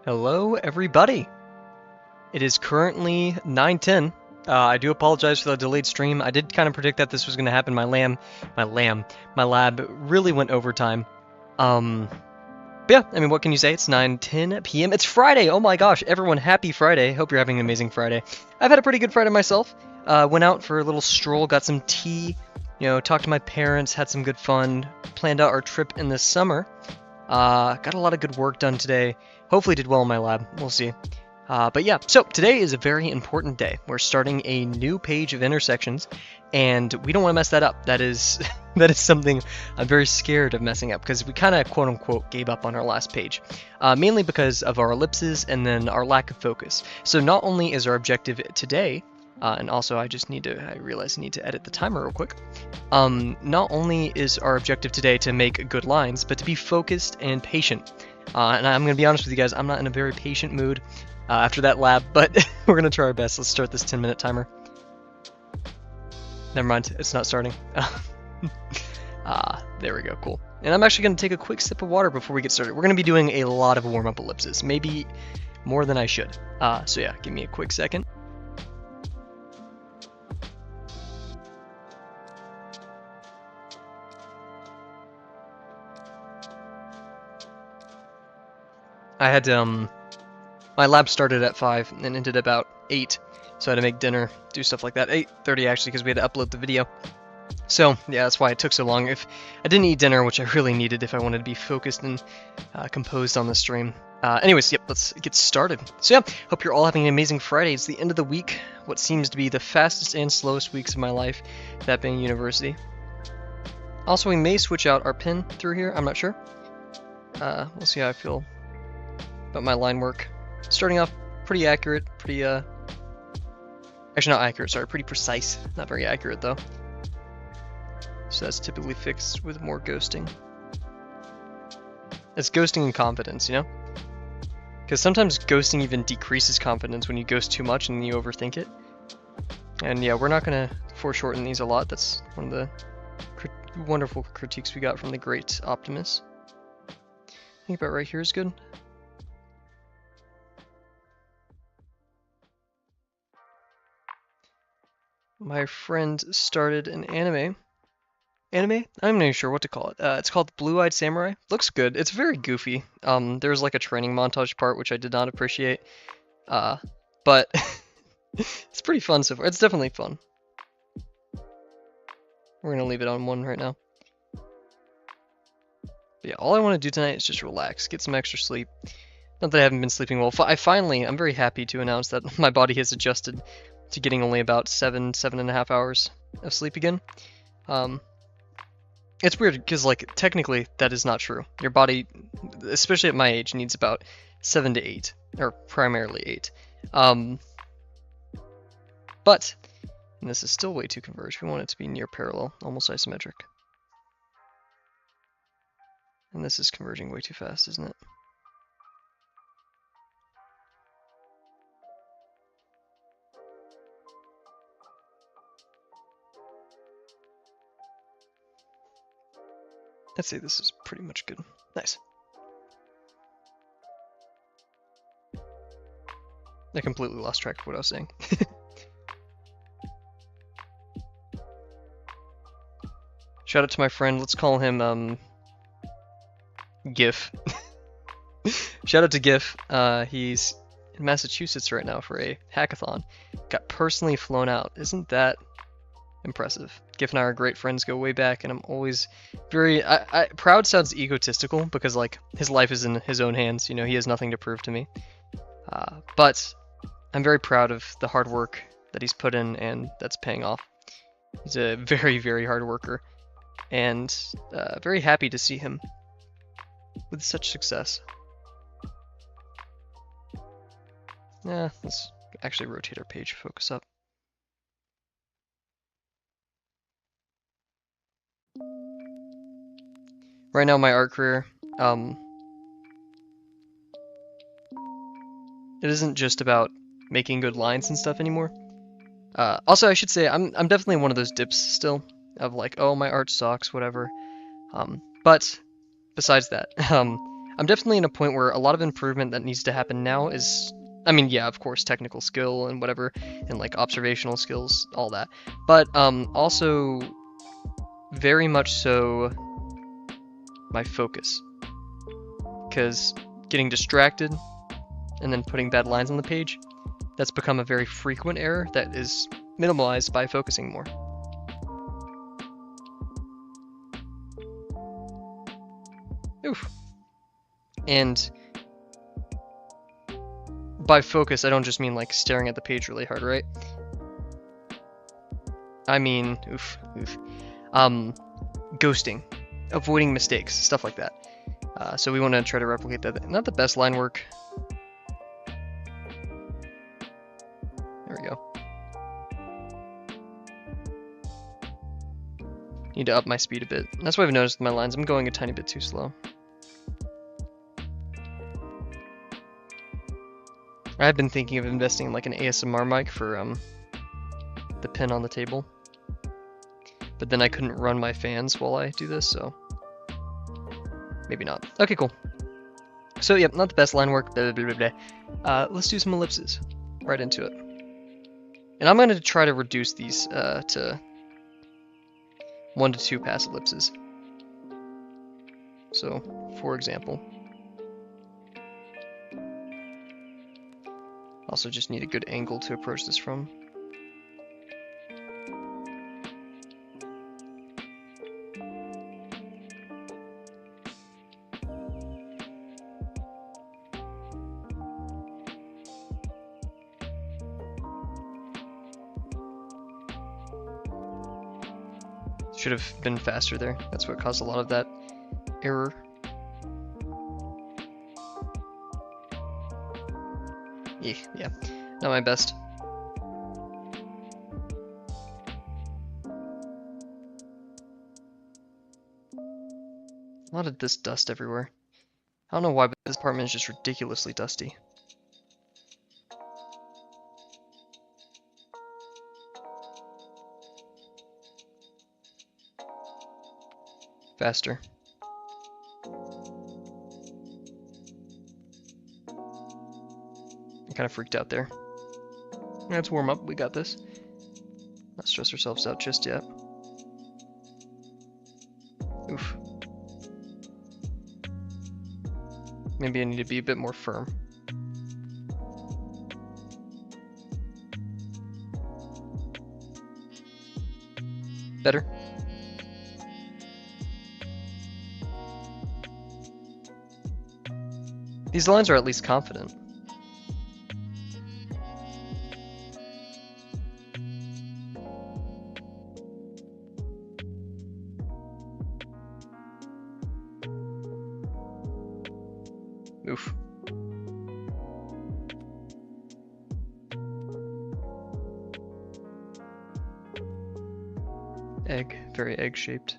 Hello, everybody. It is currently 9:10. I do apologize for the delayed stream. I did kind of predict that this was going to happen. My lab really went overtime. But yeah, I mean, what can you say? It's 9:10 p.m. It's Friday. Oh my gosh, everyone, happy Friday. Hope you're having an amazing Friday. I've had a pretty good Friday myself. Went out for a little stroll, got some tea, talked to my parents, had some good fun, planned out our trip in the summer. Got a lot of good work done today. Hopefully did well in my lab. We'll see. But yeah, so today is a very important day. We're starting a new page of intersections, and we don't want to mess that up. That is that is something I'm very scared of messing up, because we kind of quote-unquote gave up on our last page, mainly because of our ellipses and then our lack of focus. So not only is our objective today, and also I realize I need to edit the timer real quick. Not only is our objective today to make good lines, but to be focused and patient. And I'm going to be honest with you guys, I'm not in a very patient mood after that lab, but we're going to try our best. Let's start this 10-minute timer. Never mind, it's not starting. There we go, cool. And I'm actually going to take a quick sip of water before we get started. We're going to be doing a lot of warm-up ellipses, maybe more than I should. So yeah, give me a quick second. I had my lab started at 5 and ended about 8, so I had to make dinner, do stuff like that. 8:30 actually, because we had to upload the video. So yeah, that's why it took so long. If I didn't eat dinner, which I really needed if I wanted to be focused and composed on the stream. Anyways, yep, let's get started. So yeah, hope you're all having an amazing Friday. It's the end of the week, what seems to be the fastest and slowest weeks of my life, that being university. Also, we may switch out our pin through here, I'm not sure. We'll see how I feel about my line work. Starting off pretty accurate, pretty actually not accurate, sorry, pretty precise. Not very accurate though. So that's typically fixed with more ghosting. It's ghosting and confidence, you know? Because sometimes ghosting even decreases confidence when you ghost too much and you overthink it. And yeah, we're not gonna foreshorten these a lot. That's one of the wonderful critiques we got from the great Optimus. I think about right here is good. My friend started an anime? I'm not even sure what to call it. It's called Blue-Eyed Samurai. Looks good. It's very goofy. There's like a training montage part, which I did not appreciate. But it's pretty fun so far. It's definitely fun. We're gonna leave it on 1 right now. But yeah, all I want to do tonight is just relax, get some extra sleep. Not that I haven't been sleeping well. I'm very happy to announce that my body has adjusted to getting only about 7.5 hours of sleep again. It's weird because, like, technically that is not true. Your body, especially at my age, needs about 7 to 8, or primarily 8. But, and this is still way too converged. We want it to be near parallel, almost isometric. And this is converging way too fast, isn't it? Let's say this is pretty much good. Nice. I completely lost track of what I was saying. Shout out to my friend, let's call him, GIF. Shout out to GIF. He's in Massachusetts right now for a hackathon. Got personally flown out. Isn't that impressive? GIF and I are great friends, go way back, and I'm always very proud sounds egotistical because, like, his life is in his own hands, you know, he has nothing to prove to me. But I'm very proud of the hard work that he's put in, and that's paying off. He's a very, very hard worker, and very happy to see him with such success. Yeah, let's actually rotate our page, focus up. Right now, my art career, it isn't just about making good lines and stuff anymore. Also, I should say, I'm definitely one of those dips still, of like, oh, my art sucks, whatever. But besides that, I'm definitely in a point where a lot of improvement that needs to happen now is, I mean, yeah, of course, technical skill and whatever, and like observational skills, all that. But also very much so my focus, because getting distracted and then putting bad lines on the page, that's become a very frequent error that is minimalized by focusing more. Oof. And by focus, I don't just mean like staring at the page really hard, right? I mean, ghosting, avoiding mistakes, stuff like that. So we want to try to replicate that. Not the best line work. There we go. Need to up my speed a bit. That's what I've noticed with my lines. I'm going a tiny bit too slow. I've been thinking of investing in like an ASMR mic for the pin on the table. But then I couldn't run my fans while I do this, so maybe not. Okay, cool. So yep, not the best line work. Blah, blah, blah, blah. Let's do some ellipses. Right into it. And I'm going to try to reduce these to 1 to 2 pass ellipses. So, for example, also just need a good angle to approach this from. Should have been faster there. That's what caused a lot of that error. Yeah, not my best. A lot of this dust everywhere. I don't know why, but this apartment is just ridiculously dusty. Faster. I'm kind of freaked out there. Let's warm up. We got this. Not stress ourselves out just yet. Oof. Maybe I need to be a bit more firm. Better? These lines are at least confident. Oof. Egg, very egg-shaped.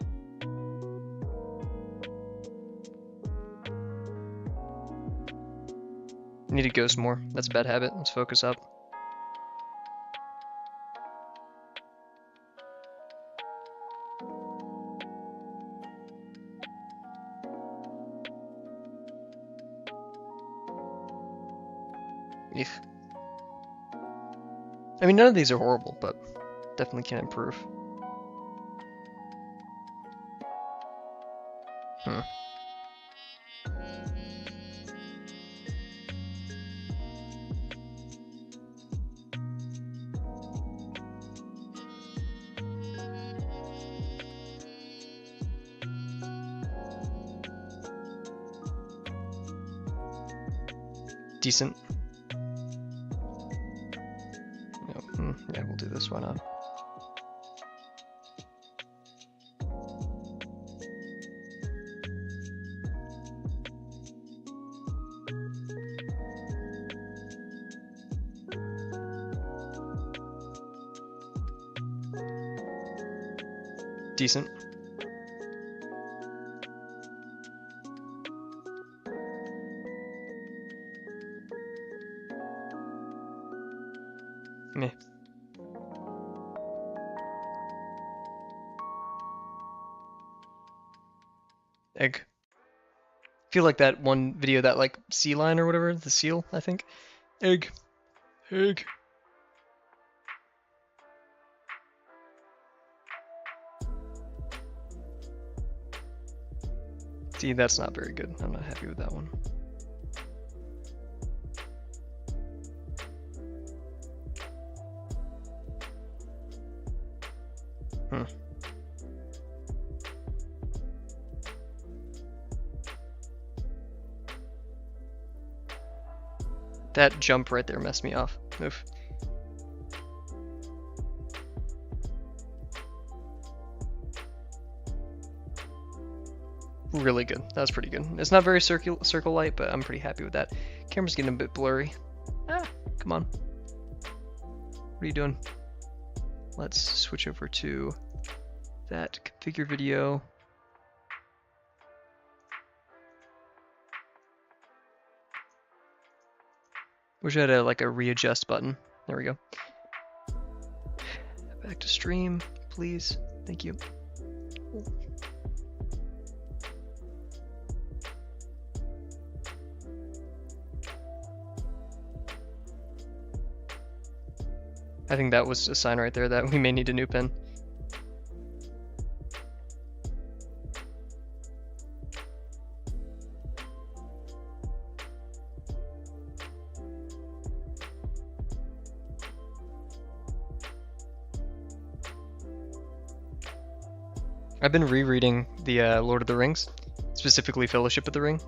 Need to ghost more. That's a bad habit. Let's focus up. Eek. I mean, none of these are horrible, but definitely can improve. Decent. Yeah, we'll do this. Why not? Decent. Meh. Egg. feel like that one video, that like sea lion or whatever, the seal, I think. Egg. Egg. See, that's not very good. I'm not happy with that one. That jump right there messed me off. Oof. Really good. That was pretty good. It's not very circle light, but I'm pretty happy with that. Camera's getting a bit blurry. Ah, come on. What are you doing? Let's switch over to that configure video. Wish I had like a readjust button. There we go. Back to stream, please. Thank you. I think that was a sign right there that we may need a new pin. I've been rereading the Lord of the Rings, specifically Fellowship of the Ring.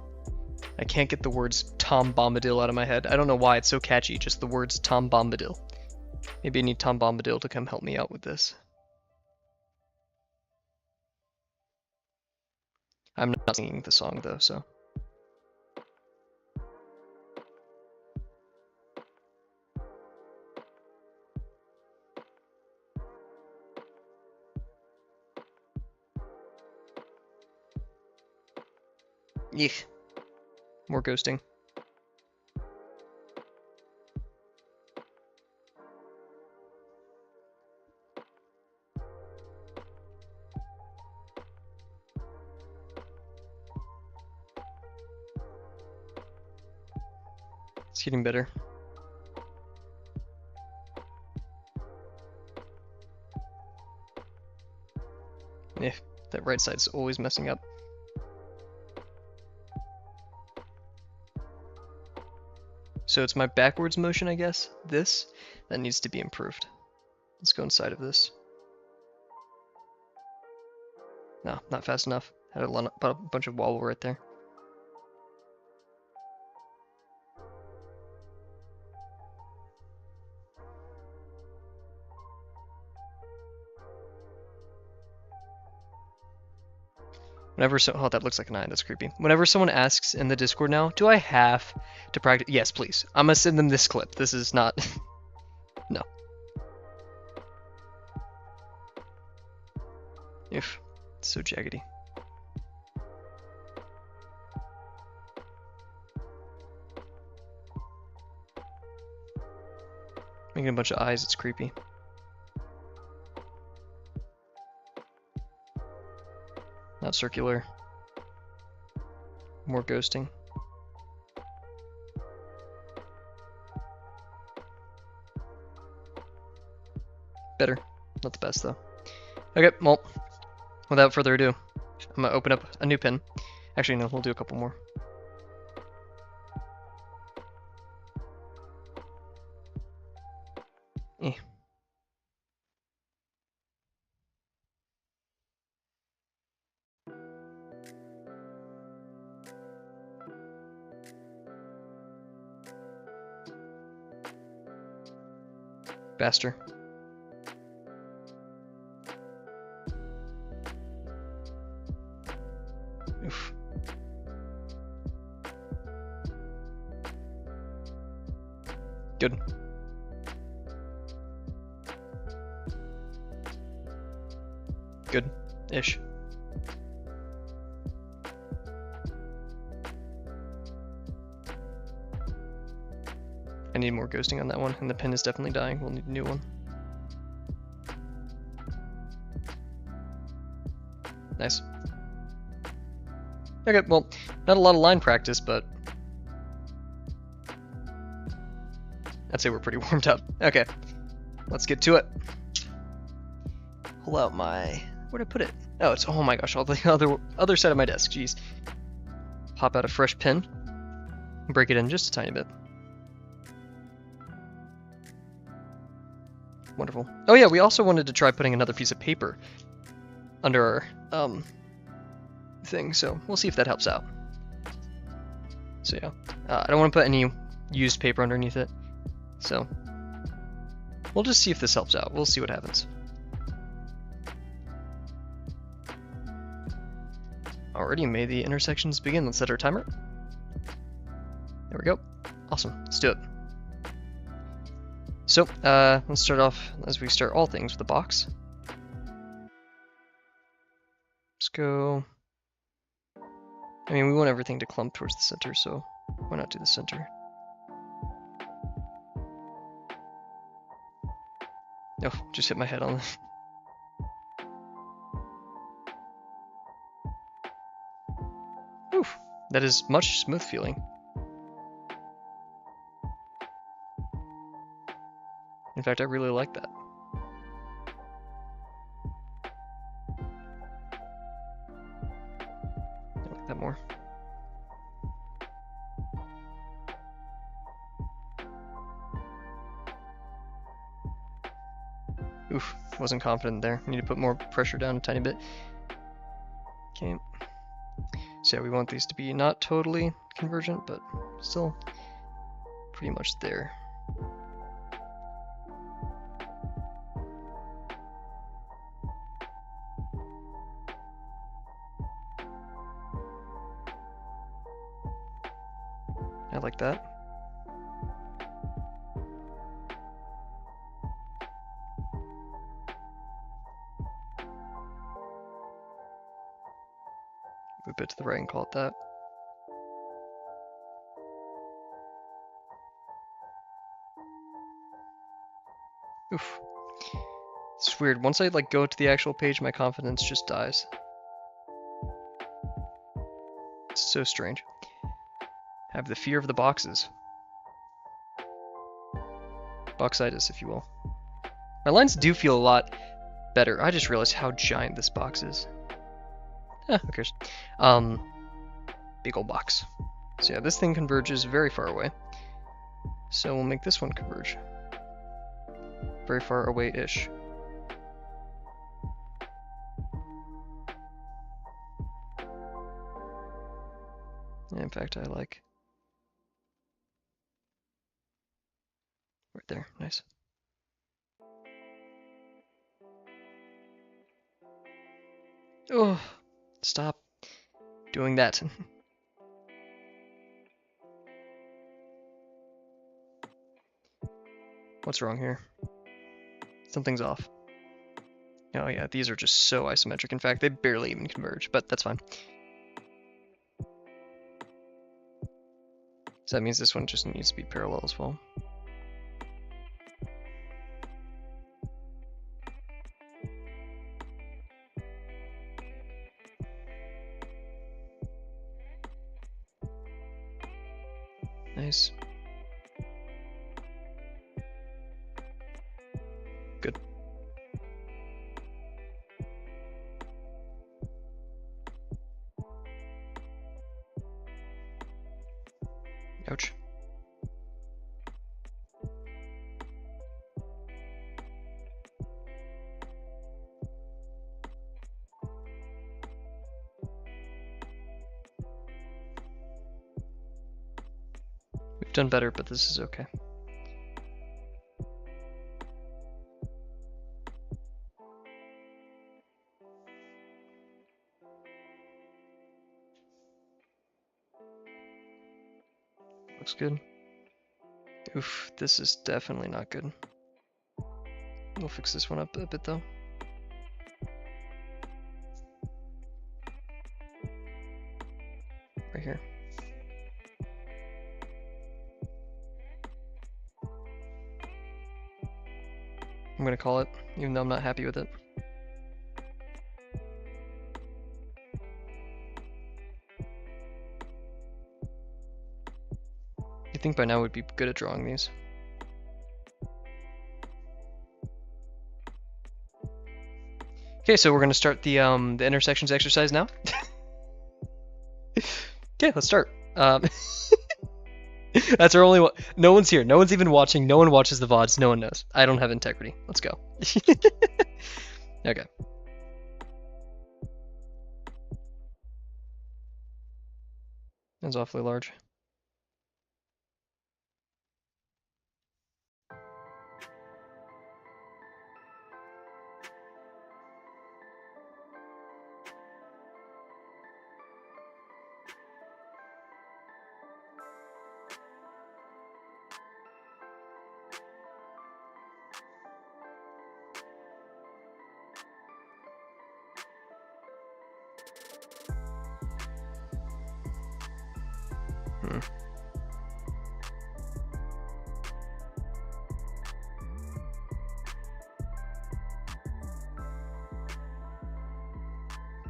I can't get the words Tom Bombadil out of my head. I don't know why, it's so catchy, just the words Tom Bombadil. Maybe I need Tom Bombadil to come help me out with this. I'm not singing the song though, so. Yeesh. More ghosting. It's getting better. Yeah, that right side's always messing up. So it's my backwards motion, I guess. This, that needs to be improved. Let's go inside of this. No, not fast enough. Had a bunch of wobble right there. Whenever oh, that looks like an eye. That's creepy. Whenever someone asks in the Discord now, do I have to practice? Yes, please. I'm gonna send them this clip. This is not. No. If it's so jaggedy. Making a bunch of eyes. It's creepy. Not circular. More ghosting. Better. Not the best though. Okay, well, without further ado, I'm gonna open up a new pin. Actually, no, we'll do a couple more. Eh. Faster. Oof. Good. Good-ish. I need more ghosting on that one, and the pin is definitely dying. We'll need a new one. Nice. Okay, well, not a lot of line practice, but I'd say we're pretty warmed up. Okay, let's get to it. Pull out my... Where'd I put it? Oh, it's... Oh my gosh, all the other side of my desk. Jeez. Pop out a fresh pen. Break it in just a tiny bit. Wonderful. Oh yeah, we also wanted to try putting another piece of paper under our thing, so we'll see if that helps out. So yeah, I don't want to put any used paper underneath it, so we'll just see if this helps out. We'll see what happens. Already made the intersections begin. Let's set our timer. There we go. Awesome. Let's do it. So, let's start off, as we start all things, with the box. Let's go... I mean, we want everything to clump towards the center, so why not do the center? Oh, just hit my head on the... Oof, that is much smooth feeling. In fact, I really like that. I like that more. Oof, wasn't confident there. Need to put more pressure down a tiny bit. Okay. So yeah, we want these to be not totally convergent, but still pretty much there. I like that. Move it to the right and call it that. Oof. It's weird. Once I like go to the actual page, my confidence just dies. It's so strange. I have the fear of the boxes. Boxitis, if you will. My lines do feel a lot better. I just realized how giant this box is. Eh, who cares? Big old box. So yeah, this thing converges very far away. So we'll make this one converge. Very far away-ish. In fact, I like... Right there, nice. Oh, stop doing that. What's wrong here? Something's off. Oh yeah, these are just so isometric. In fact, they barely even converge, but that's fine. So that means this one just needs to be parallel as well. Nice. Good. Ouch. We've done better, but this is okay. Looks good. Oof, this is definitely not good. We'll fix this one up a bit though. Right here. I'm gonna call it, even though I'm not happy with it. think by now we'd be good at drawing these. Okay, so we're gonna start the intersections exercise now. Okay, let's start. That's our only one. No one's here. No one's even watching. No one watches the VODs. No one knows. I don't have integrity. Let's go. Okay. That's awfully large.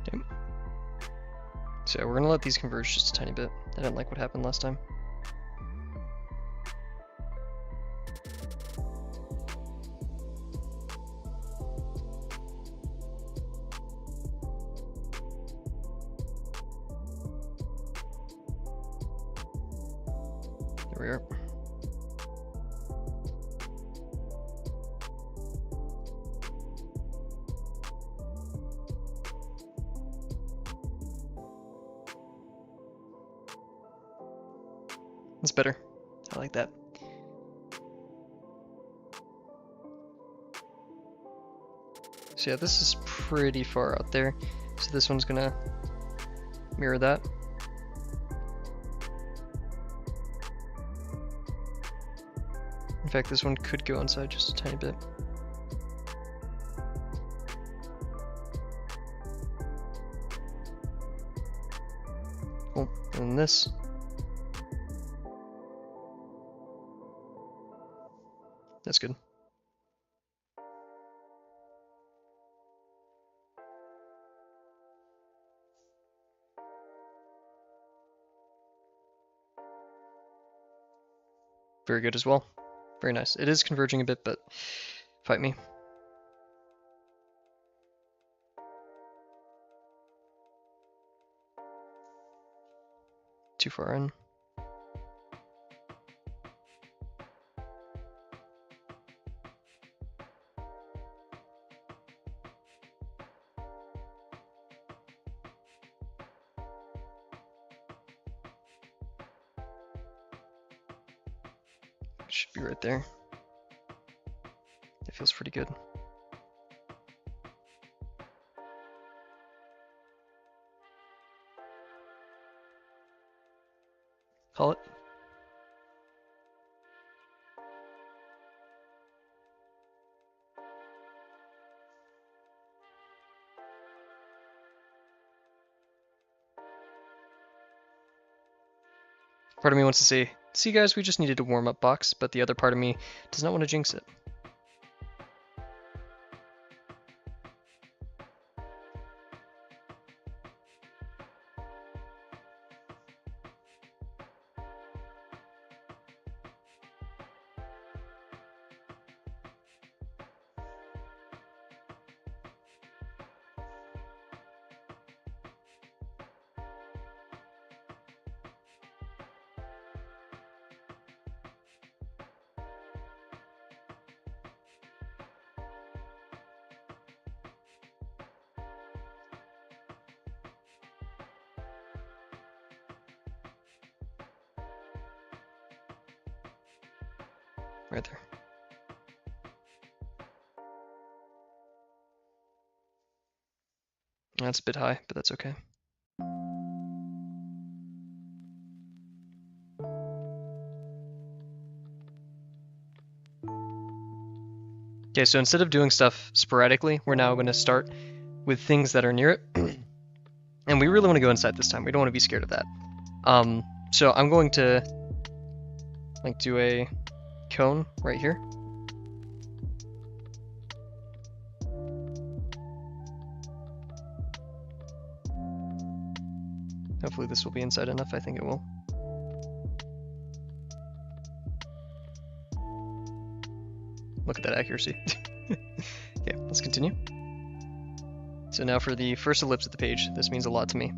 Okay. So we're gonna let these converge just a tiny bit. I didn't like what happened last time. There we are. That's better. I like that. So yeah, this is pretty far out there. So this one's gonna mirror that. In fact, this one could go inside just a tiny bit. Cool. And then this. That's good. Very good as well. Very nice. It is converging a bit, but fight me. Too far in. Should be right there. It feels pretty good. Call it. Part of me wants to say, see guys, we just needed a warm-up box, but the other part of me does not want to jinx it. Right there. That's a bit high, but that's okay. Okay, so instead of doing stuff sporadically, we're now going to start with things that are near it. And we really want to go inside this time. We don't want to be scared of that. So I'm going to like do a cone right here. Hopefully this will be inside enough. I think it will. Look at that accuracy. Okay, let's continue. So now for the first ellipse of the page, this means a lot to me.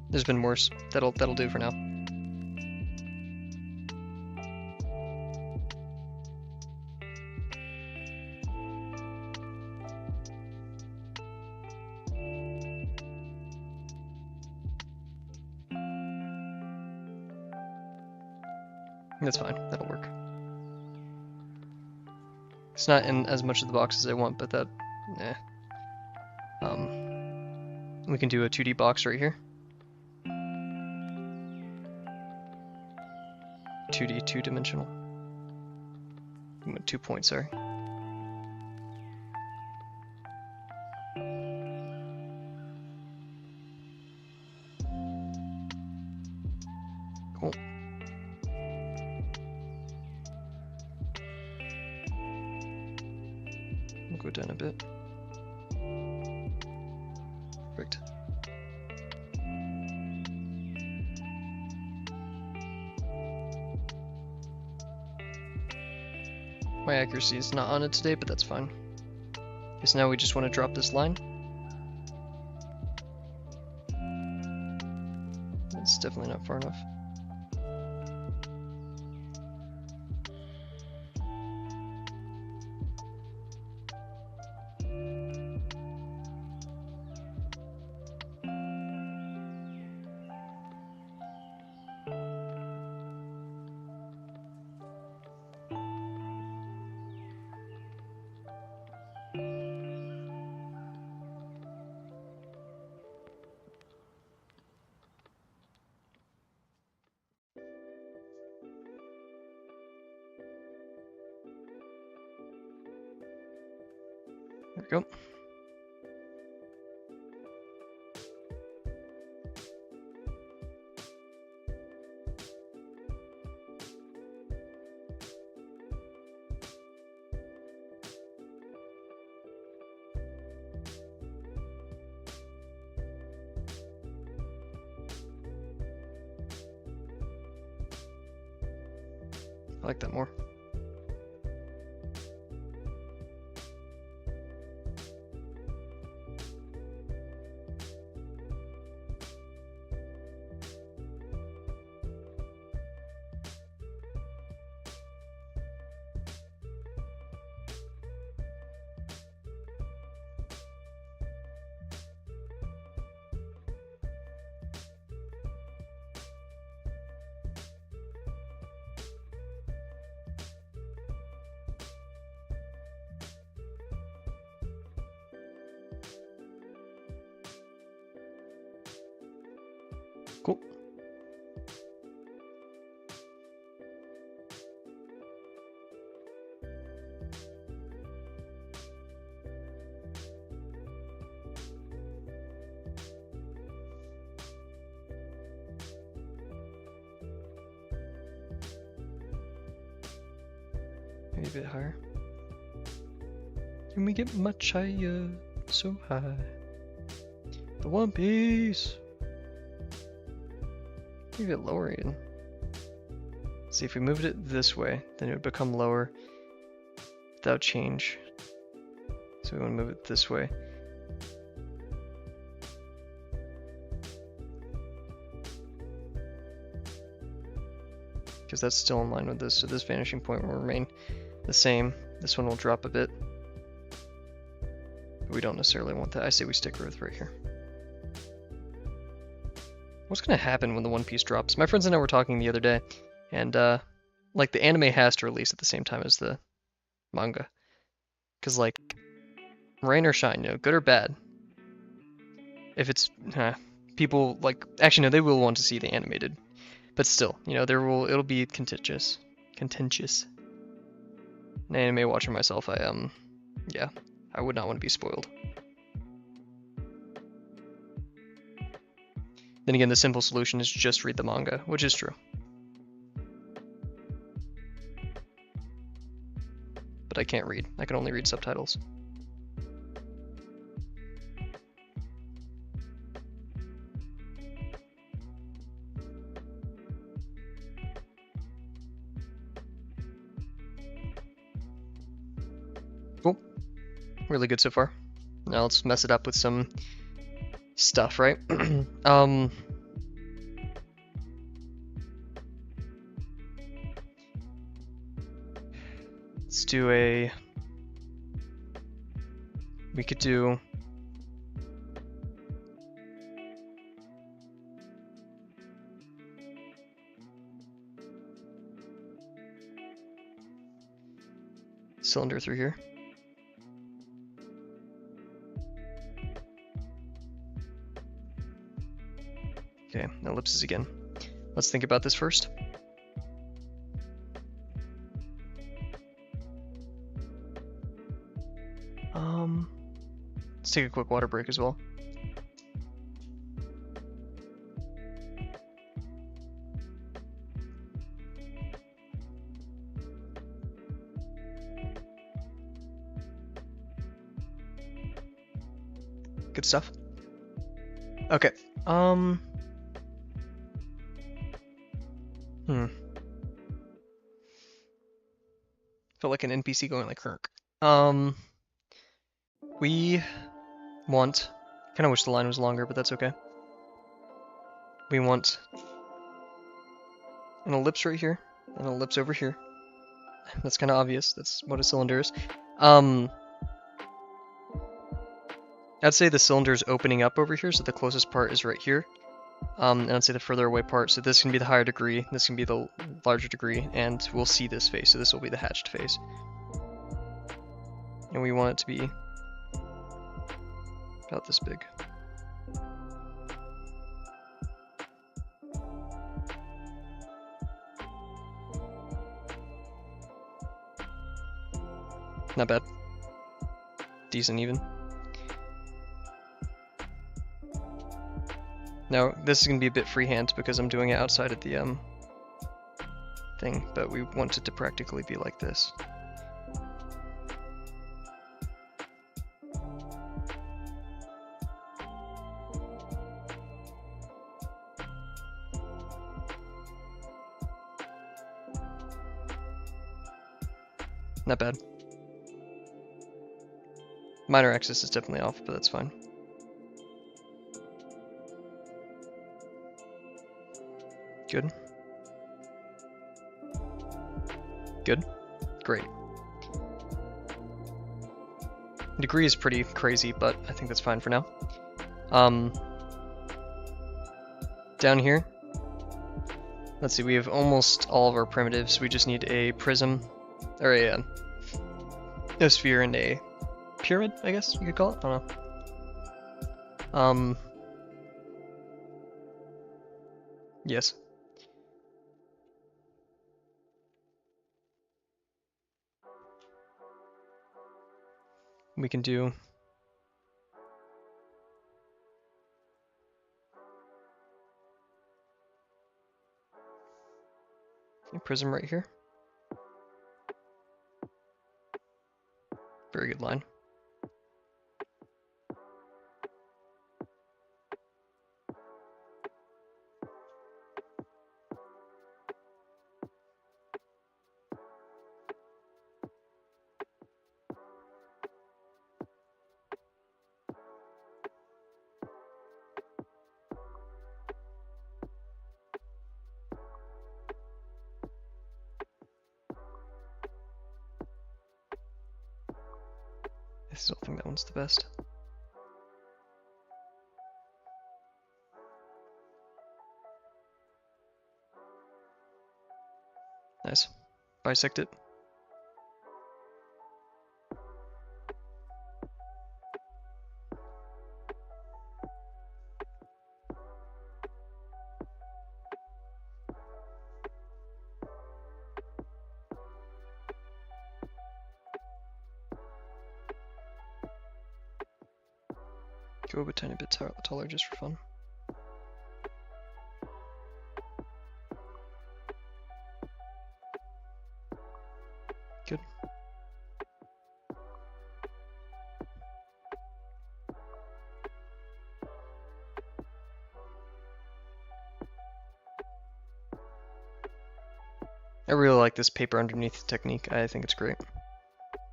There's been worse. That'll do for now. That's fine. That'll work. It's not in as much of the box as I want, but that, we can do a 2D box right here. 2D, two-dimensional. 2 points, sorry. Cool. We'll go down a bit. Perfect. My accuracy is not on it today, but that's fine. Okay, so now we just want to drop this line. That's definitely not far enough. There we go. I like that more. Cool. Maybe a bit higher. Can we get much higher? So high. The One Piece. Maybe a bit lower even. See, if we moved it this way, then it would become lower without change. So we want to move it this way. Because that's still in line with this, so this vanishing point will remain the same. This one will drop a bit. But we don't necessarily want that. I say we stick with right here. What's gonna happen when the One Piece drops? My friends and I were talking the other day, and like the anime has to release at the same time as the manga, because like rain or shine, you know, good or bad. If it's people like, actually no, they will want to see the animated, but still, you know, it'll be contentious. An anime watcher myself, yeah, I would not want to be spoiled. Then again, the simple solution is just read the manga, which is true. But I can't read. I can only read subtitles. Really good so far. Now let's mess it up with some stuff, right? Let's do a... We could do... cylinder through here. Okay, ellipses again. Let's think about this first. Let's take a quick water break as well. Good stuff. Okay. Felt like an NPC going like Kirk. We want... Kind of wish the line was longer, but that's okay. We want an ellipse right here, and an ellipse over here. That's kind of obvious. That's what a cylinder is. I'd say the cylinder is opening up over here, so the closest part is right here. And I'd say the further away part, so this can be the higher degree, this can be the larger degree, and we'll see this face, so this will be the hatched face. And we want it to be about this big. Not bad. Decent even. Now, this is going to be a bit freehand because I'm doing it outside of the thing, but we want it to practically be like this. Not bad. Minor axis is definitely off, but that's fine. Good. Good. Great. Degree is pretty crazy, but I think that's fine for now. Down here, let's see, we have almost all of our primitives. We just need a prism, or a sphere and a pyramid, I guess you could call it. I don't know. Yes. We can do a prism right here. Very good line. I still think that one's the best. Nice. Bisect it. Go a tiny bit taller just for fun. Good. I really like this paper underneath technique. I think it's great.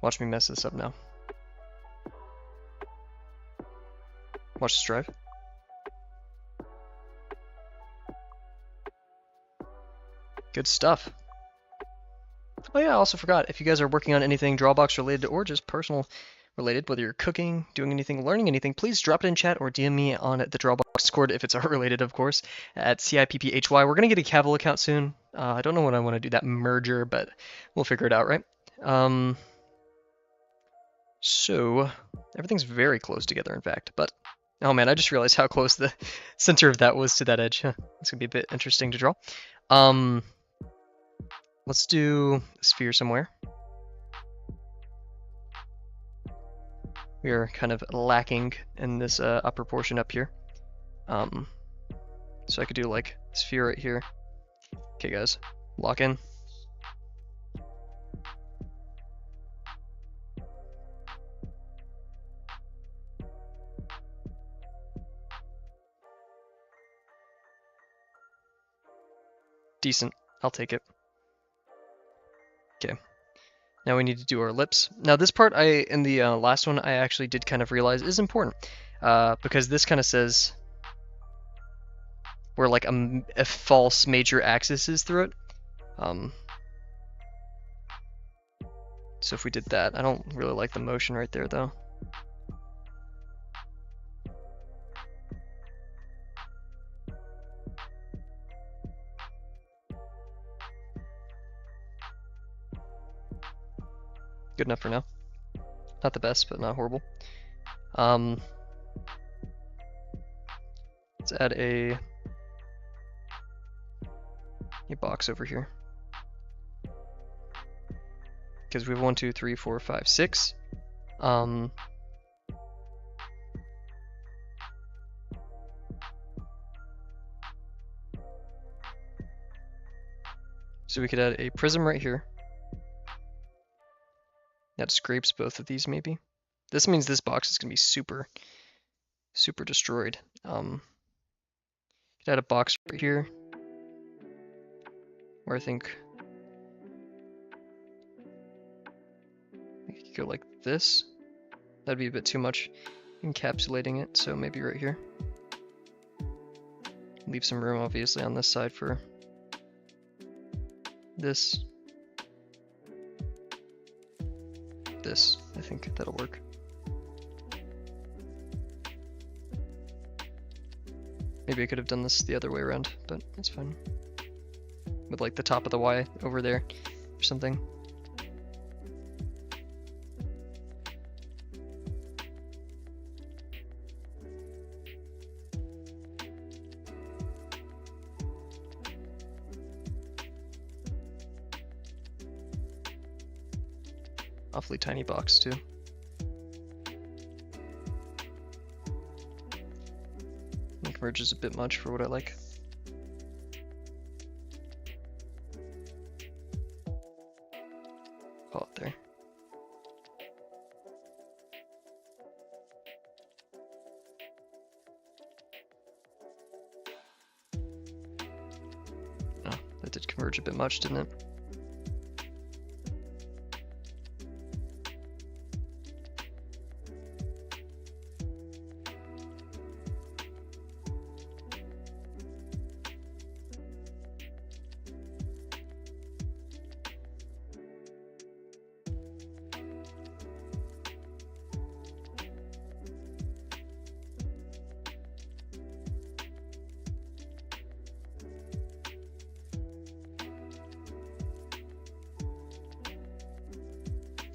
Watch me mess this up now. Watch this drive. Good stuff. Oh yeah, I also forgot, if you guys are working on anything Drawbox related or just personal related, whether you're cooking, doing anything, learning anything, please drop it in chat or DM me on the Drawbox Discord if it's art related, of course, at CIPPHY. We're going to get a Kavel account soon. I don't know when I want to do that merger, but we'll figure it out, right? So, everything's very close together, in fact, but... Oh man, I just realized how close the center of that was to that edge. Huh. It's going to be a bit interesting to draw. Let's do a sphere somewhere. We are kind of lacking in this upper portion up here. So I could do like sphere right here. Okay guys, lock in. Decent, I'll take it. Okay. Now we need to do our lips. Now this part, in the last one, I actually did kind of realize is important, because this kind of says where like a false major axis is through it. So if we did that, I don't really like the motion right there though. Good enough for now. Not the best, but not horrible. Let's add a box over here. Because we have 1, 2, 3, 4, 5, 6. So we could add a prism right here. That scrapes both of these maybe. This means this box is going to be super destroyed. Could add a box right here, where I think we could go like this. That'd be a bit too much encapsulating it, so maybe right here. Leave some room obviously on this side for this. I think that'll work. Maybe I could have done this the other way around, but it's fine. With like the top of the Y over there or something. Awfully tiny box too. Converge is a bit much for what I like. Call it there. Oh, that did converge a bit much, didn't it?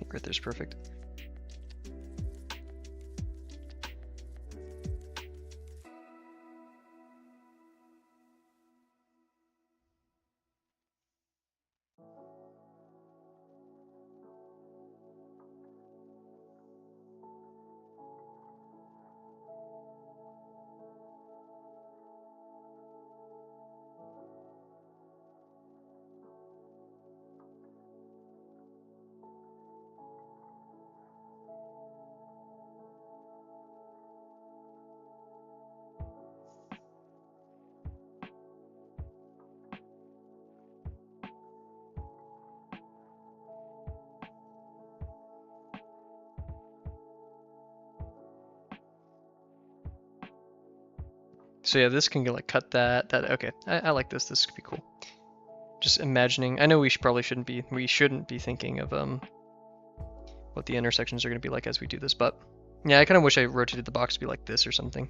Right there's perfect. So yeah, this can like cut that. Okay, I like this. This could be cool. Just imagining. I know we shouldn't be thinking of what the intersections are going to be like as we do this, but yeah, I kind of wish I rotated the box to be like this or something.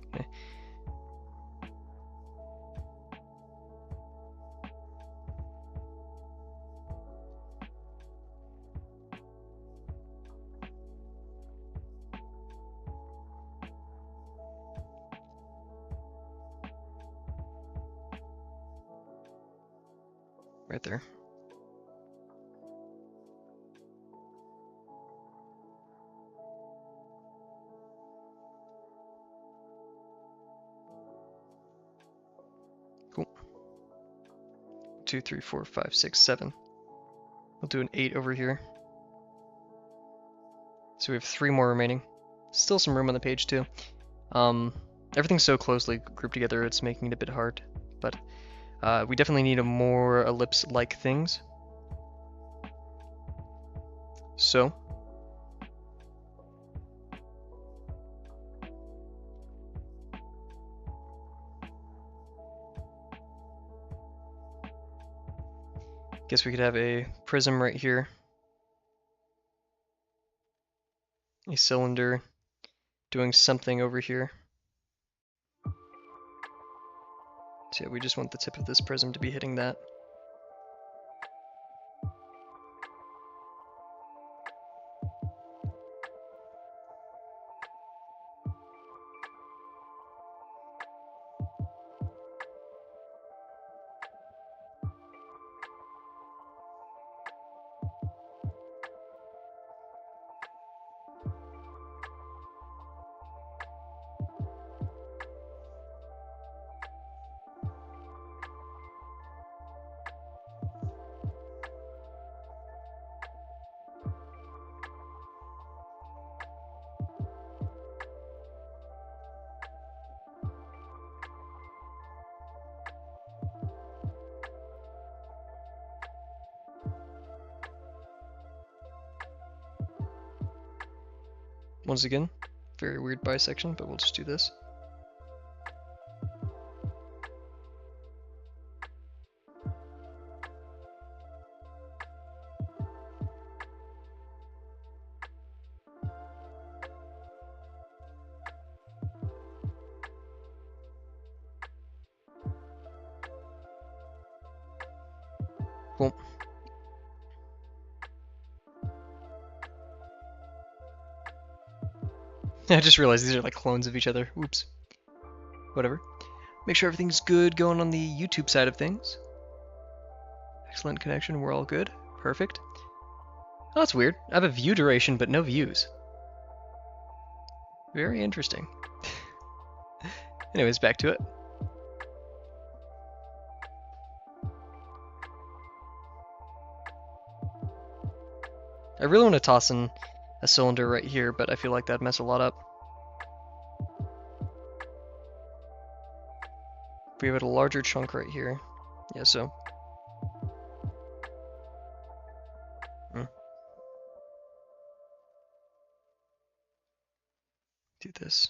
Right there. Cool. 2, 3, 4, 5, 6, 7. We'll do an 8 over here. So we have 3 more remaining. Still some room on the page too. Everything's so closely grouped together, it's making it a bit hard. But we definitely need a more ellipse-like things. So guess we could have a prism right here, a cylinder doing something over here. So yeah, we just want the tip of this prism to be hitting that. Once again, very weird bisection, but we'll just do this. Cool. I just realized these are like clones of each other. Oops. Whatever. Make sure everything's good going on the YouTube side of things. Excellent connection, we're all good. Perfect. Oh, that's weird. I have a view duration, but no views. Very interesting. Anyways, back to it. I really want to toss in a cylinder right here, but I feel like that'd mess a lot up. We have a larger chunk right here. Yeah, so. Do this.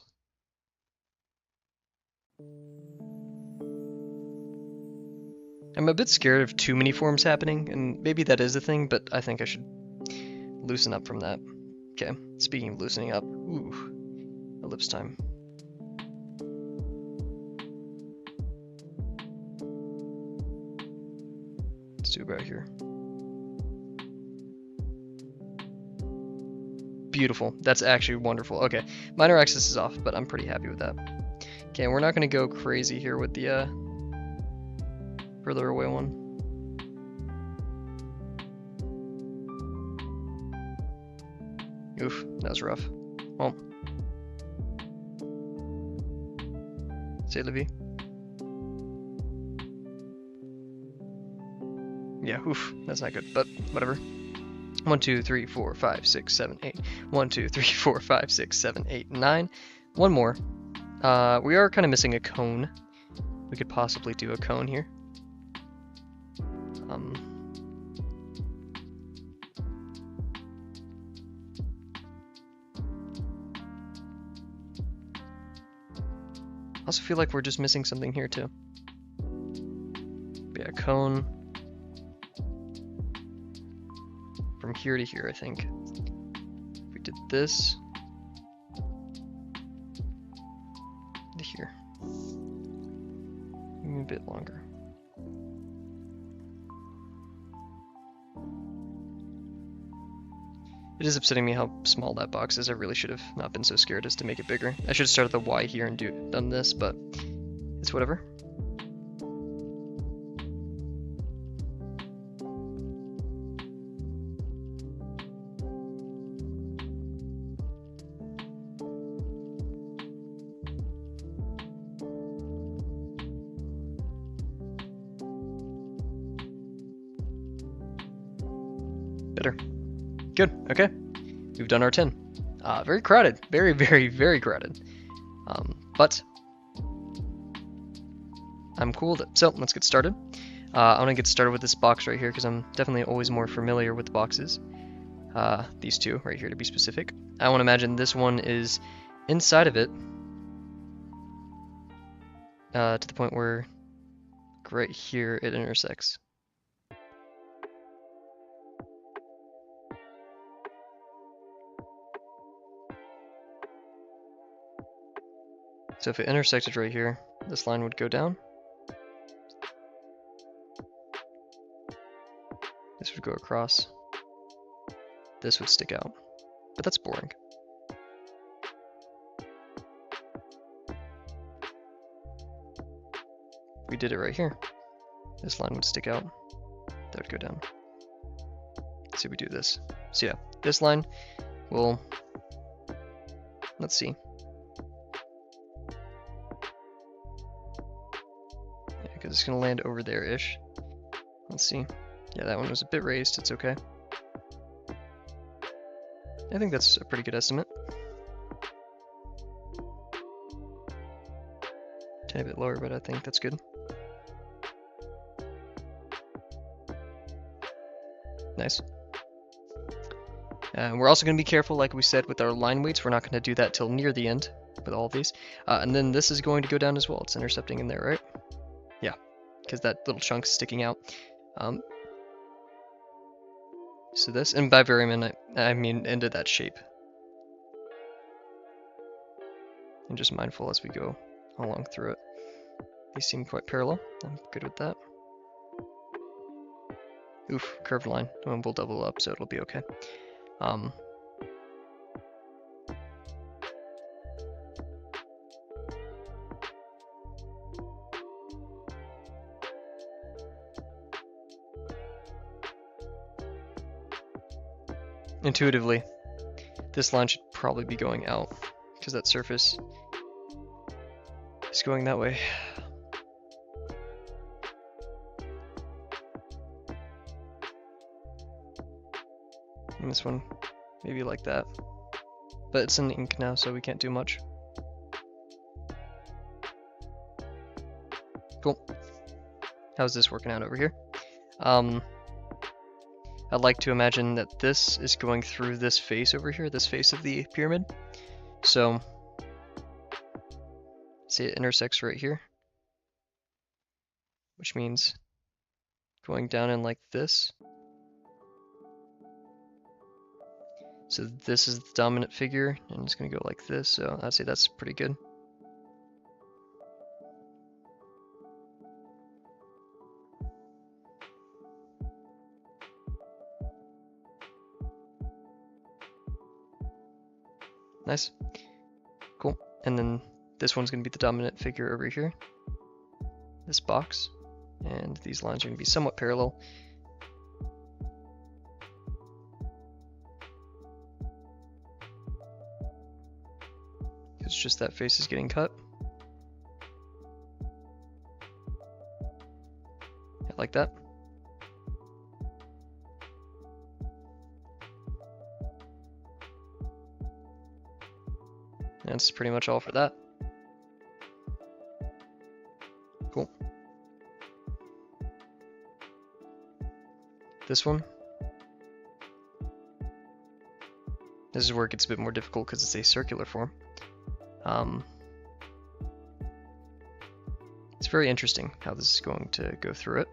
I'm a bit scared of too many forms happening, and maybe that is a thing, but I think I should loosen up from that. Okay, speaking of loosening up, ooh, ellipse time. Let's do about here. Beautiful, that's actually wonderful. Okay, minor axis is off, but I'm pretty happy with that. Okay, we're not gonna go crazy here with the further away one. Oof, that was rough. Well, c'est la vie. Yeah, oof, that's not good, but whatever. 1, 2, 3, 4, 5, 6, 7, 8. 1, 2, 3, 4, 5, 6, 7, 8, 9. One more. We are kind of missing a cone. We could possibly do a cone here. also feel like we're just missing something here too. Yeah, cone. From here to here, I think. If we did this. To here. Maybe a bit longer. It is upsetting me how small that box is. I really should have not been so scared as to make it bigger. I should have started the Y here and done this, but it's whatever. Better. Good, okay. We've done our 10. Very crowded. Very, very, very crowded. But I'm cool with it. So let's get started. I want to get started with this box right here because I'm definitely always more familiar with the boxes. These two right here to be specific. I want to imagine this one is inside of it to the point where right here it intersects. So if it intersected right here, this line would go down. This would go across. This would stick out. But that's boring. We did it right here. This line would stick out. That would go down. Let's see if we do this. So yeah, this line will, let's see. Because it's going to land over there-ish. Let's see. Yeah, that one was a bit raised. It's okay. I think that's a pretty good estimate. Tiny bit lower, but I think that's good. Nice. We're also going to be careful, like we said, with our line weights. We're not going to do that till near the end with all of these. And then this is going to go down as well. It's intercepting in there, right? Yeah, because that little chunk's sticking out. So this, and by variament, I mean into that shape. And just mindful as we go along through it. These seem quite parallel. I'm good with that. Oof, curved line. And we'll double up, so it'll be okay. Intuitively, this line should probably be going out because that surface is going that way. And this one, maybe like that. But it's in ink now, so we can't do much. Cool. How's this working out over here? I'd like to imagine that this is going through this face over here, this face of the pyramid. So, see it intersects right here, which means going down in like this. So this is the dominant figure, and it's going to go like this, so I'd say that's pretty good. Nice. Cool. And then this one's going to be the dominant figure over here. This box. And these lines are going to be somewhat parallel. It's just that face is getting cut. I like that. That's pretty much all for that. Cool. This one. This is where it gets a bit more difficult because it's a circular form. It's very interesting how this is going to go through it.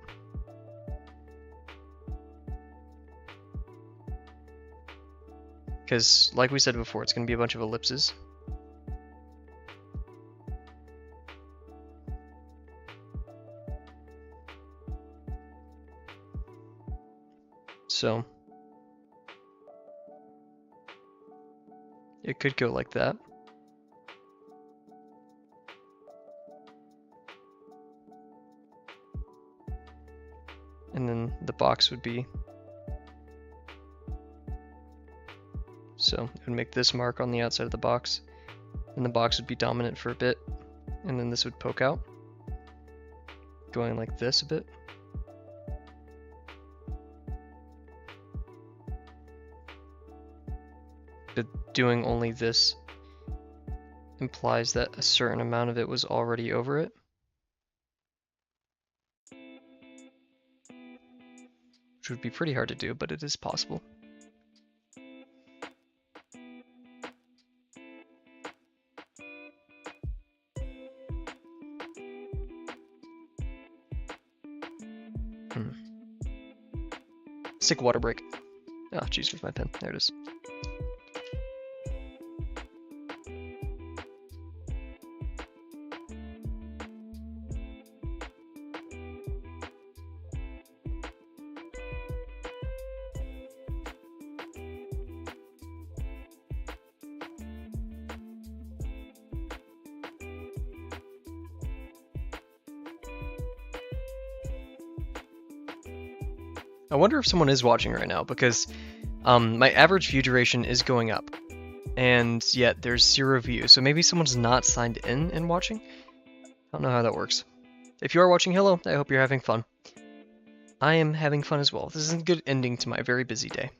Because, like we said before, it's going to be a bunch of ellipses. So, it could go like that. And then the box would be, so it would make this mark on the outside of the box, and the box would be dominant for a bit, and then this would poke out, going like this a bit. But doing only this implies that a certain amount of it was already over it. Which would be pretty hard to do, but it is possible. Stick water break. Oh, jeez, where's my pen? There it is. I wonder if someone is watching right now, because my average view duration is going up, and yet there's 0 views, so maybe someone's not signed in and watching? I don't know how that works. If you are watching, hello, I hope you're having fun. I am having fun as well. This is a good ending to my very busy day.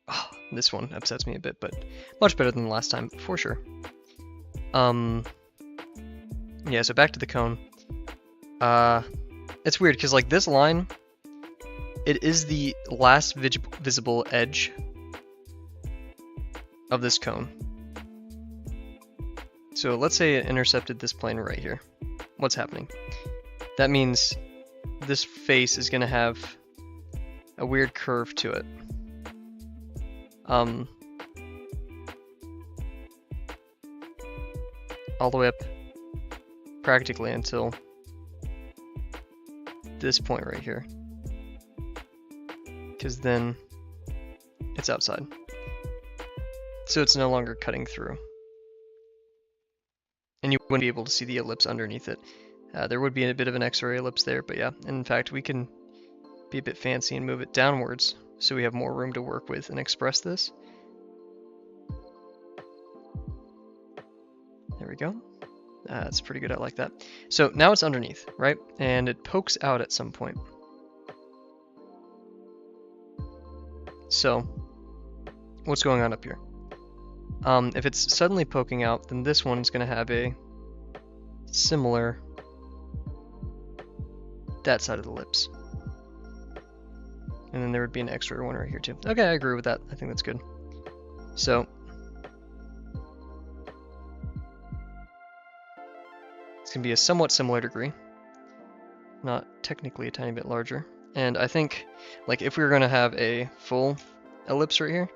Oh, this one upsets me a bit, but much better than the last time, for sure. Yeah, so back to the cone. It's weird, because like this line, it is the last visible edge of this cone. So let's say it intercepted this plane right here. What's happening? That means this face is going to have a weird curve to it. All the way up practically until this point right here. Because then it's outside. So it's no longer cutting through. And you wouldn't be able to see the ellipse underneath it. There would be a bit of an X-ray ellipse there, but yeah. In fact, we can be a bit fancy and move it downwards so we have more room to work with and express this. There we go. That's pretty good, I like that. So now it's underneath, right? And it pokes out at some point. So, what's going on up here? If it's suddenly poking out, then this one's going to have a similar, that side of the lips. And then there would be an extra one right here too. Okay, I agree with that. I think that's good. So, it's going to be a somewhat similar degree. Not technically a tiny bit larger. And I think, like, if we were going to have a full ellipse right here,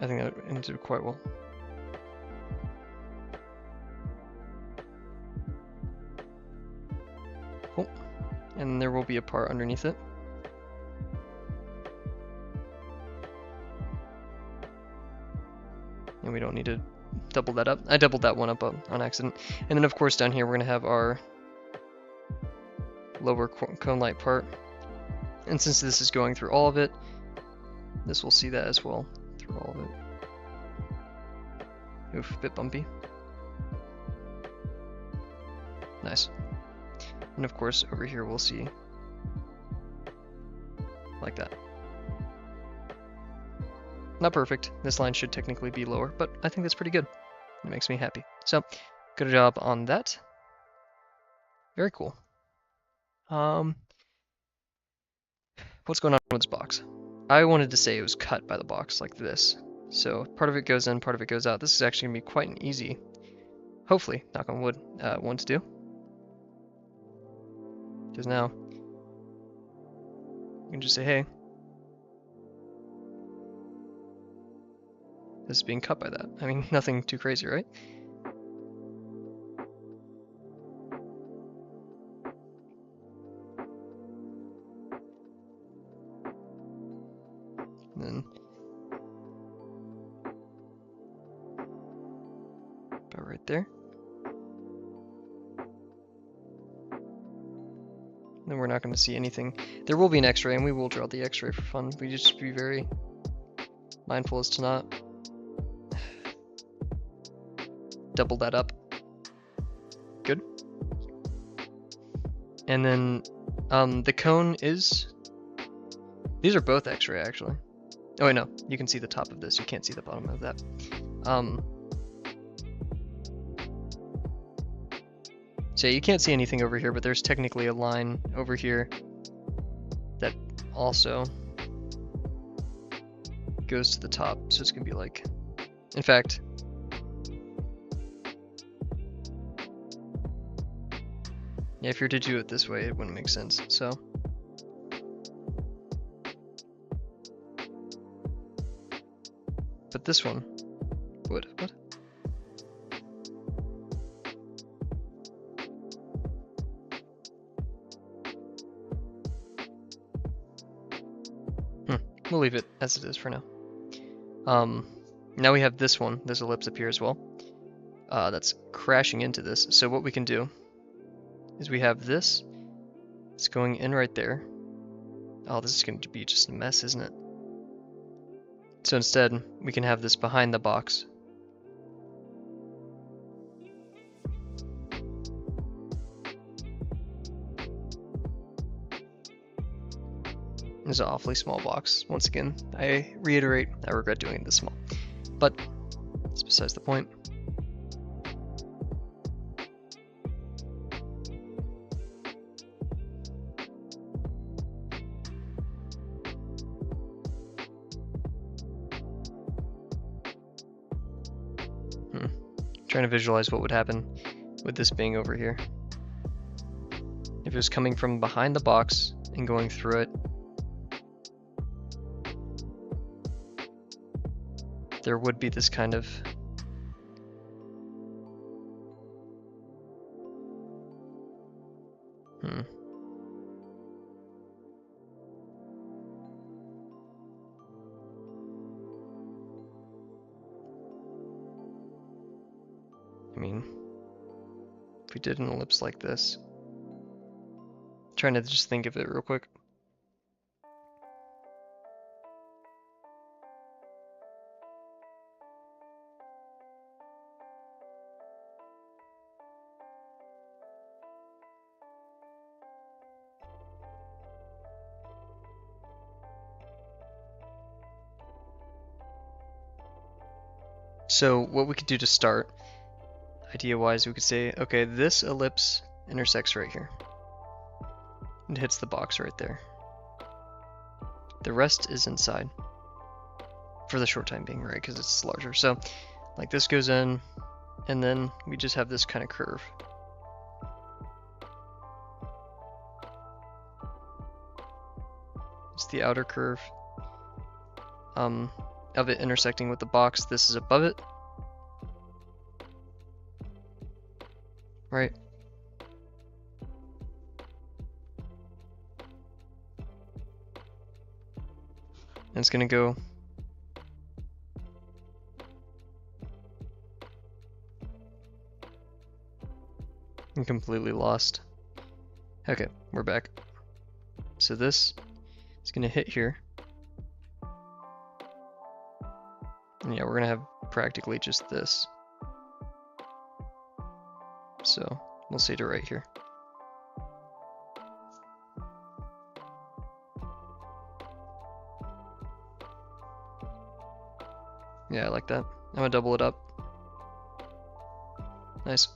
I think that would do quite well. Cool. And there will be a part underneath it. And we don't need to double that up. I doubled that one up on accident. And then of course down here we're going to have our lower cone light part. And since this is going through all of it, this will see that as well through all of it. Oof, a bit bumpy. Nice. And of course over here we'll see like that. Not perfect. This line should technically be lower, but I think that's pretty good. It makes me happy. So, good job on that. Very cool. what's going on with this box? I wanted to say it was cut by the box like this. So part of it goes in, part of it goes out. This is actually going to be quite an easy, hopefully, knock on wood, one to do. Because now, you can just say, hey, this is being cut by that. I mean, nothing too crazy, right? And then about right there. Then we're not going to see anything. There will be an x-ray, and we will draw the x-ray for fun. We just be very mindful as to not double that up. Good. And then the cone is... These are both x-ray, actually. Oh wait, no. You can see the top of this. You can't see the bottom of that. So you can't see anything over here, but there's technically a line over here that also goes to the top. So it's going to be like... In fact... Yeah, if you're to do it this way, it wouldn't make sense, so... But this one would. What? We'll leave it as it is for now. Now we have this one, this ellipse up here as well. That's crashing into this. So what we can do is we have this. It's going in right there. Oh, this is going to be just a mess, isn't it? So instead, we can have this behind the box. It's an awfully small box. Once again, I reiterate, I regret doing it this small. But, it's besides the point. Trying to visualize what would happen with this being over here. If it was coming from behind the box and going through it, there would be this kind of I mean, if we did an ellipse like this, I'm trying to just think of it real quick. So what we could do to start, idea-wise, we could say, okay, this ellipse intersects right here. It hits the box right there. The rest is inside. For the short time being, right, because it's larger. So, like this goes in, and then we just have this kind of curve. It's the outer curve of it intersecting with the box. This is above it. Right? And it's gonna go I'm completely lost. Okay, we're back. So this is gonna hit here. And yeah, we're gonna have practically just this. So we'll see to right here. Yeah, I like that. I'm gonna double it up. Nice.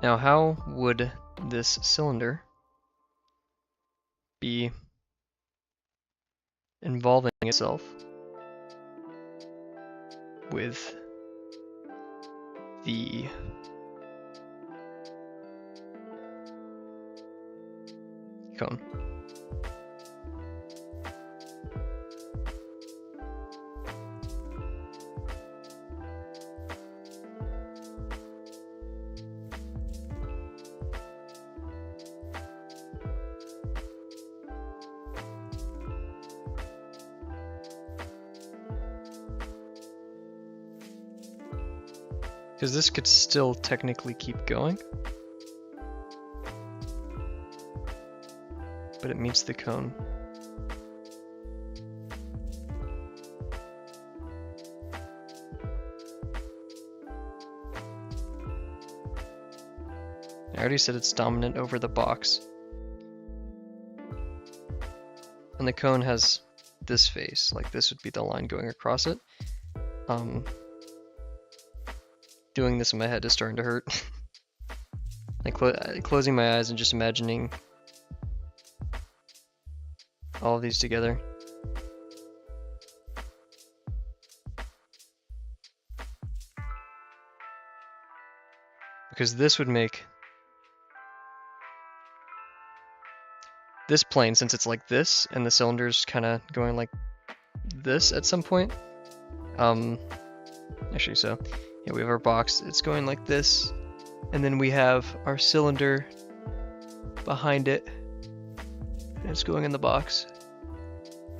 Now, how would this cylinder be involving itself with the cone? Because this could still technically keep going, but it meets the cone. I already said it's dominant over the box. And the cone has this face, like this would be the line going across it. Doing this in my head is starting to hurt. Like closing my eyes and just imagining all of these together. Because this would make this plane, since it's like this, and the cylinder's kind of going like this at some point. Actually, so yeah, we have our box. It's going like this, and then we have our cylinder behind it, and it's going in the box.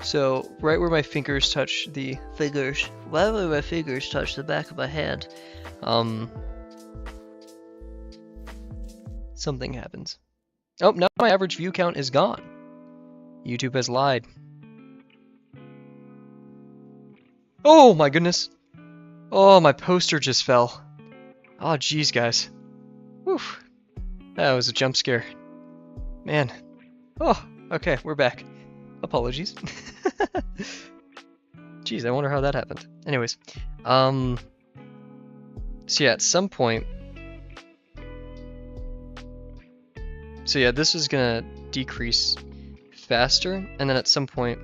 So right where my fingers touch the right where my fingers touch the back of my hand, something happens. Oh, now my average view count is gone. YouTube has lied. Oh my goodness. Oh, my poster just fell. Oh, geez, guys. Whew. That was a jump scare. Man. Oh, okay, we're back. Apologies. Jeez, I wonder how that happened. Anyways, so yeah, at some point, so yeah, this is gonna decrease faster, and then at some point,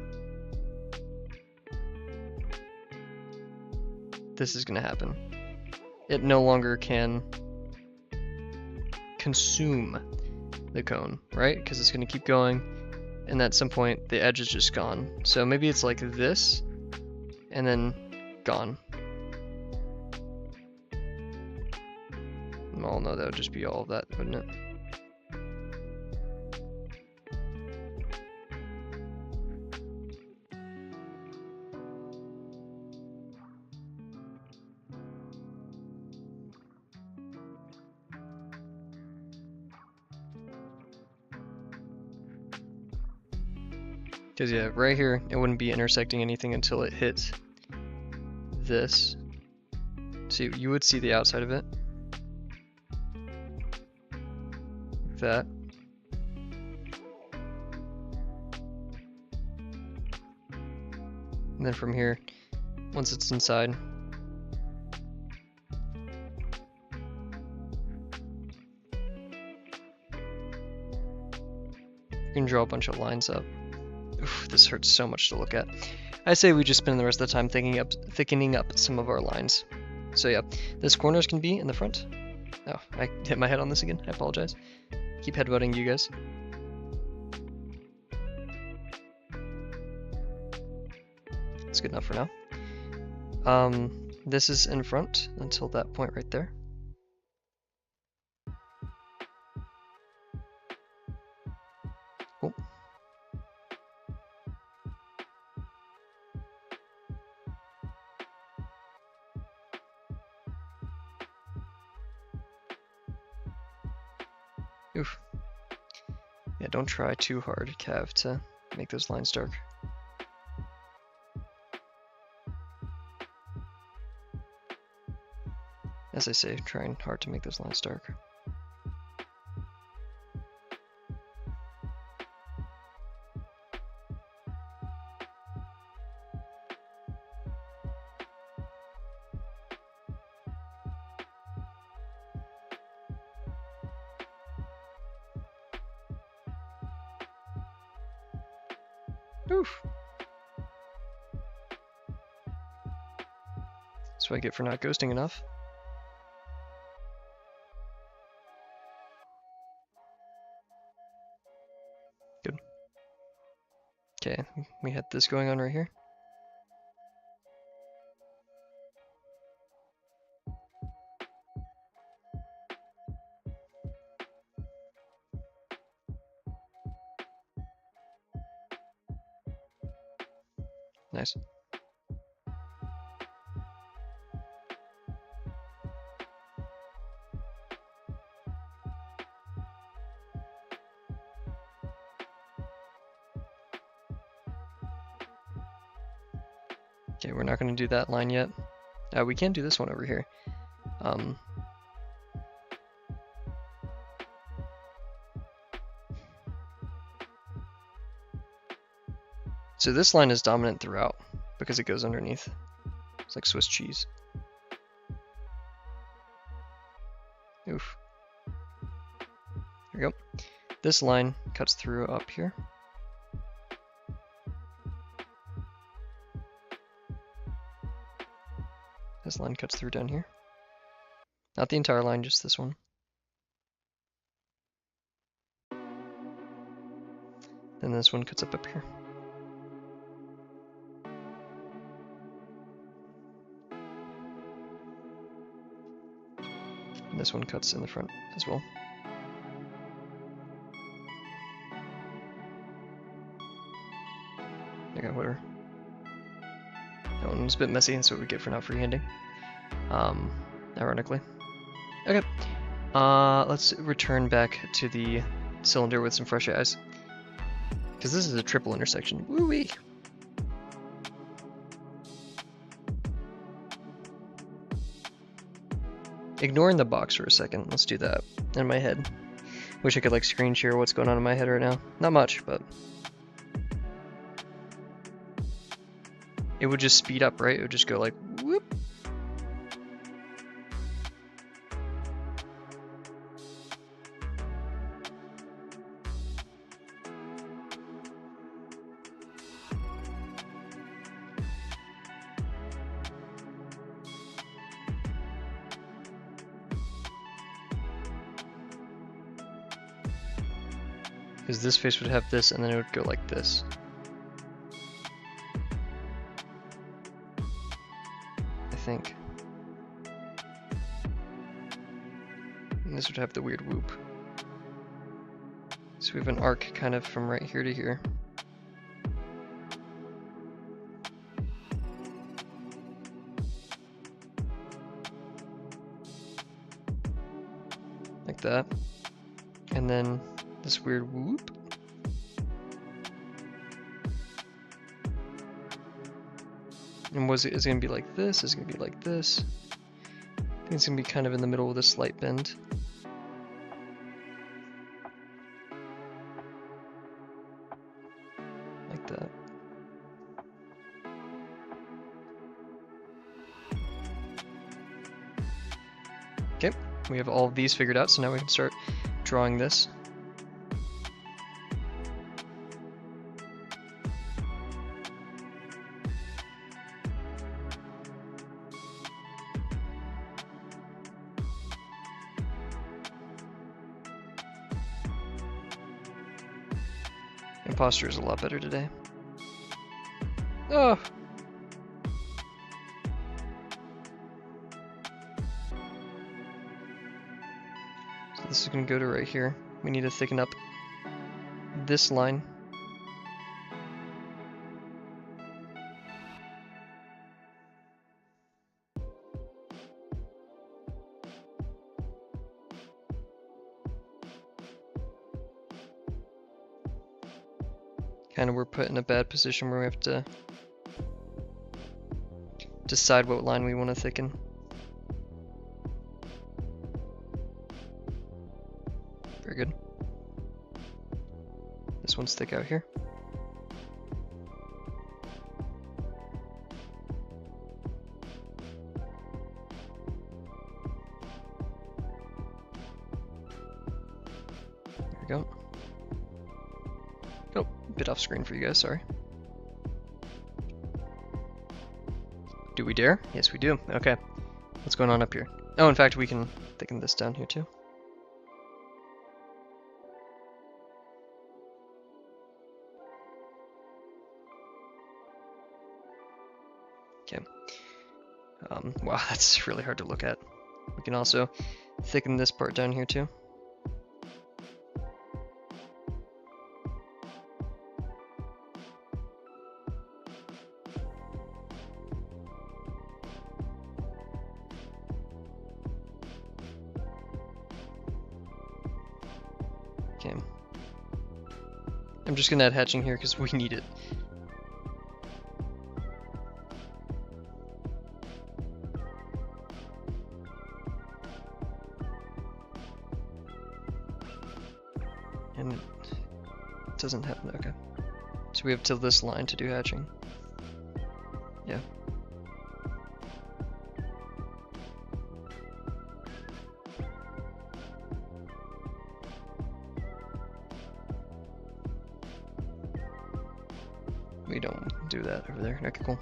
this is gonna happen. It no longer can consume the cone, right? Because it's gonna keep going, and at some point, the edge is just gone. So maybe it's like this, and then gone. Oh no, that would just be all of that, wouldn't it? Because yeah, right here, it wouldn't be intersecting anything until it hits this. See, you would see the outside of it. Like that. And then from here, once it's inside, you can draw a bunch of lines up. Oof, this hurts so much to look at. I say we just spend the rest of the time thickening up some of our lines. So yeah, this corners can be in the front. Oh, I hit my head on this again. I apologize. Keep headbutting you guys. It's good enough for now. This is in front until that point right there. Oh. Oof. Yeah, don't try too hard, Cav, to make those lines dark. As I say, trying hard to make those lines dark. Oof. That's what I get for not ghosting enough. Good. Okay, we had this going on right here. Nice. Okay, we're not going to do that line yet. We can do this one over here. So this line is dominant throughout because it goes underneath. It's like Swiss cheese. Oof. There we go. This line cuts through up here. This line cuts through down here. Not the entire line, just this one. Then this one cuts up here. And this one cuts in the front as well. Okay, whatever. That one was a bit messy, that's what we get for not freehanding. Ironically. Okay. Let's return back to the cylinder with some fresh eyes. Because this is a triple intersection. Woo-wee! Ignoring the box for a second, let's do that in my head. Wish I could like screen share what's going on in my head right now. Not much, but it would just speed up, right? It would just go like whoop. Because this face would have this, and then it would go like this. I think. And this would have the weird whoop. So we have an arc kind of from right here to here. Like that. And then this weird whoop. And is it gonna be like this? Is it gonna be like this? I think it's gonna be kind of in the middle with a slight bend. Like that. Okay, we have all of these figured out, so now we can start drawing this. Posture is a lot better today. Oh! So this is going to go to right here. We need to thicken up this line. Kind of we're put in a bad position where we have to decide what line we want to thicken. Very good. This one's thick out here. There we go. Oh, bit off screen for you guys, sorry. Do we dare? Yes, we do. Okay. What's going on up here? Oh, in fact, we can thicken this down here too. Okay. Wow, that's really hard to look at. We can also thicken this part down here too. Okay. I'm just gonna add hatching here because we need it. And it doesn't happen. Okay. So we have till this line to do hatching. Yeah. We don't do that over there. Okay, cool.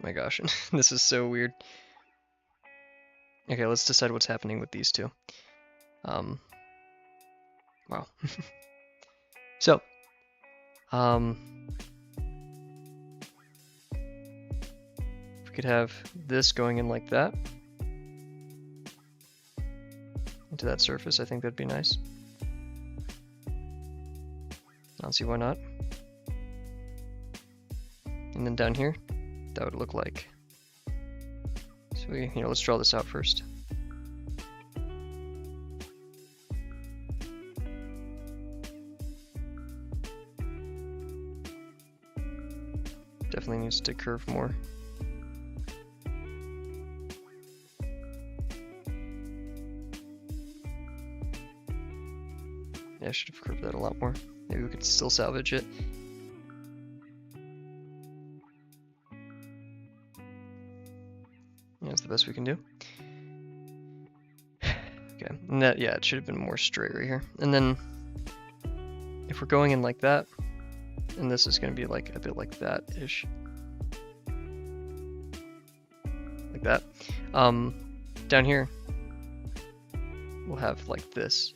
My gosh, this is so weird. Okay, let's decide what's happening with these two. Wow. So, if we could have this going in like that into that surface, I think that'd be nice. I don't see why not. And then down here, that would look like. So let's draw this out first. Definitely needs to curve more. Yeah, I should have curved that a lot more. Maybe we could still salvage it. That's the best we can do. Okay, and that, yeah, it should have been more straight right here. And then if we're going in like that, and this is going to be like a bit like that-ish. Like that. Down here, we'll have like this.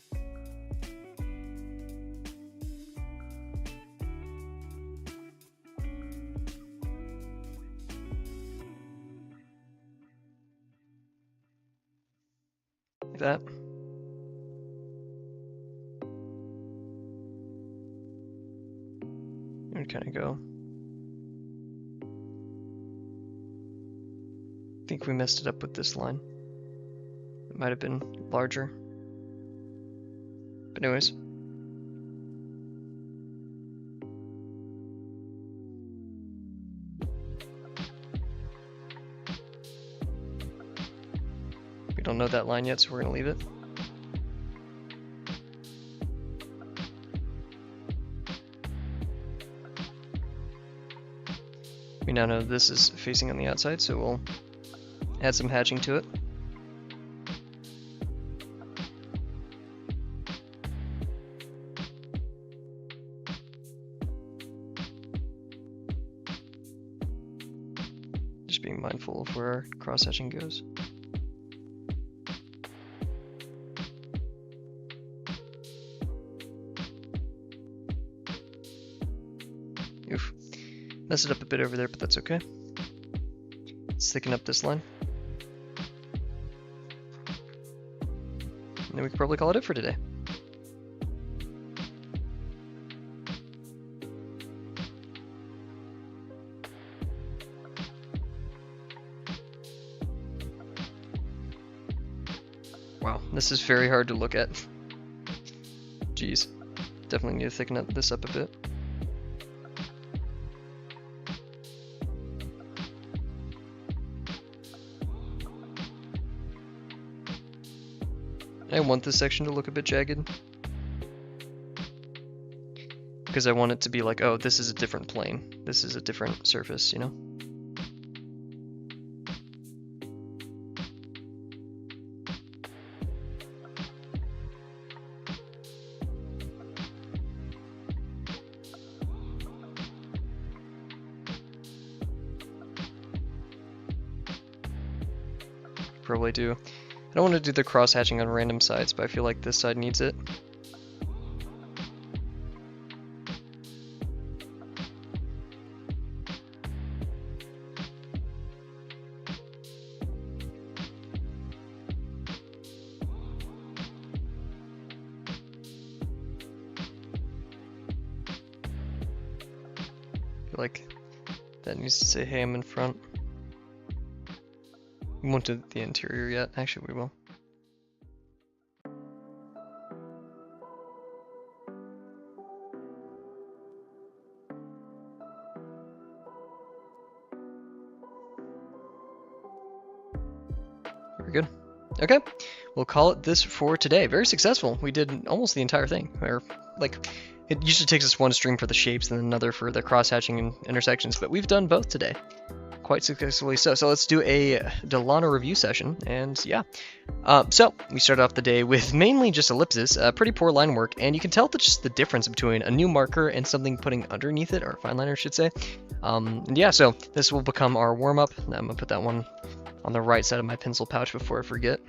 Like that. It would kind of go. I think we messed it up with this line. It might have been larger. But anyways. We don't know that line yet, so we're gonna leave it. We now know this is facing on the outside, so we'll add some hatching to it. Just being mindful of where our cross hatching goes. Oof. Messed it up a bit over there, but that's okay. Let's thicken up this line. And then we could probably call it for today. Wow, this is very hard to look at. Jeez. Definitely need to thicken this up a bit. I want this section to look a bit jagged. Because I want it to be like, oh, this is a different plane. This is a different surface, you know? probably do. I don't want to do the cross-hatching on random sides, but I feel like this side needs it. Like that needs to say ham in front. We won't do the interior yet. Actually, we will. Very good. Okay, we'll call it this for today. Very successful. We did almost the entire thing. Or like, it usually takes us one stream for the shapes and another for the cross-hatching and intersections, but we've done both today. Quite successfully so. So let's do a Delano review session, and yeah. So we started off the day with mainly just ellipses, pretty poor line work, and you can tell just the difference between a new marker and something putting underneath it, or a fine liner, I should say. And yeah, so this will become our warm-up. I'm gonna put that one on the right side of my pencil pouch before I forget.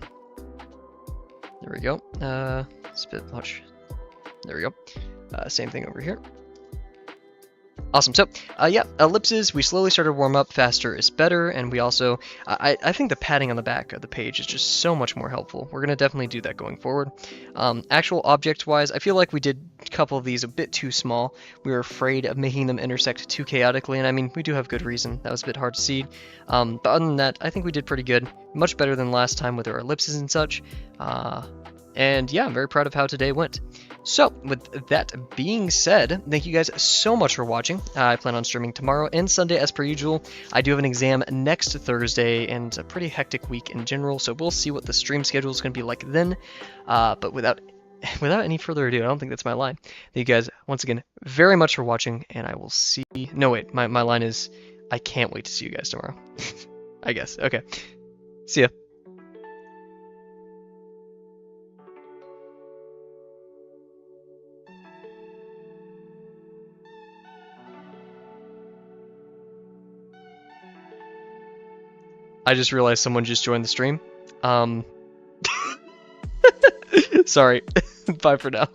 There we go. Spit much. There we go. Same thing over here. Awesome. So, yeah, ellipses, we slowly started to warm up. Faster is better, and we also, I think the padding on the back of the page is just so much more helpful. We're going to definitely do that going forward. Actual object-wise, I feel like we did a couple of these a bit too small. We were afraid of making them intersect too chaotically, and I mean, we do have good reason. That was a bit hard to see. But other than that, I think we did pretty good. Much better than last time with our ellipses and such. And yeah, I'm very proud of how today went. So, with that being said, thank you guys so much for watching. I plan on streaming tomorrow and Sunday as per usual. I do have an exam next Thursday and a pretty hectic week in general, so we'll see what the stream schedule is going to be like then. But without any further ado, I don't think that's my line. Thank you guys once again very much for watching, and I will see... No, wait, my line is, I can't wait to see you guys tomorrow. I guess. Okay. See ya. I just realized someone just joined the stream. Sorry. Bye for now.